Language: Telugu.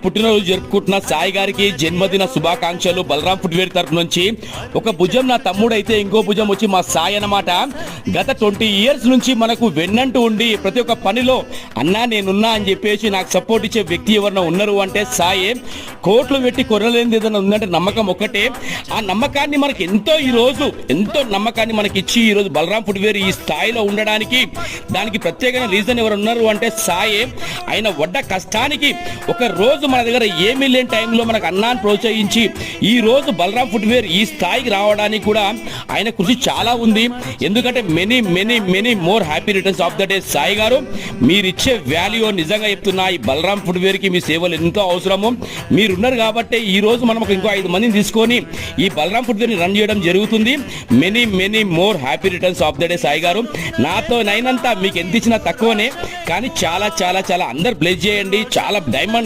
పుట్టినరోజు జరుపుకుంటున్న సాయి గారికి జన్మదిన శుభాకాంక్షలు బలరాం ఫుట్వేర్ తరఫు నుంచి. ఒక భుజం నా తమ్ముడైతే ఇంకో భుజం వచ్చి మా సాయి అన్నమాట. గత 20 years నుంచి మనకు వెన్నంటూ ఉండి ప్రతి ఒక్క పనిలో అన్నా నేనున్నా అని చెప్పేసి నాకు సపోర్ట్ ఇచ్చే వ్యక్తి ఎవరైనా ఉన్నారు అంటే సాయి. కోట్లు పెట్టి కొరలేనిది ఏదైనా ఉందంటే నమ్మకం ఒక్కటే. ఆ నమ్మకాన్ని మనకి ఎంతో నమ్మకాన్ని మనకి ఇచ్చి ఈరోజు బలరాం ఫుట్వేర్ ఈ స్థాయిలో ఉండడానికి దానికి ప్రత్యేకమైన రీజన్ ఎవరు ఉన్నారు అంటే సాయి. ఆయన వడ్డ కష్టానికి ఒక రోజు మన దగ్గర ఏమీ లేని టైంలో మనకు అన్నాన్ని ప్రోత్సహించి ఈ రోజు బలరాం ఫుట్వేర్ ఈ స్థాయికి రావడానికి కూడా ఆయన కృషి చాలా ఉంది. ఎందుకంటే many more happy returns of the day Sai గారు. మీరిచ్చే వాల్యూ నిజంగా చెప్తున్నా, ఈ బలరాం ఫుట్వేర్ కి మీ సేవలు ఎంతో అవసరము. మీరున్నారు కాబట్టి ఈ రోజు మనం ఇంకో 5 మందిని తీసుకొని ఈ బలరాం ఫుట్వేర్ ని రన్ చేయడం జరుగుతుంది. Many more happy returns of the day Sai గారు. నాతో నైనంతా మీకు ఎంత ఇచ్చినా తక్కువనే, కానీ చాలా అందరు బ్లెస్ చేయండి. చాలా డైమండ్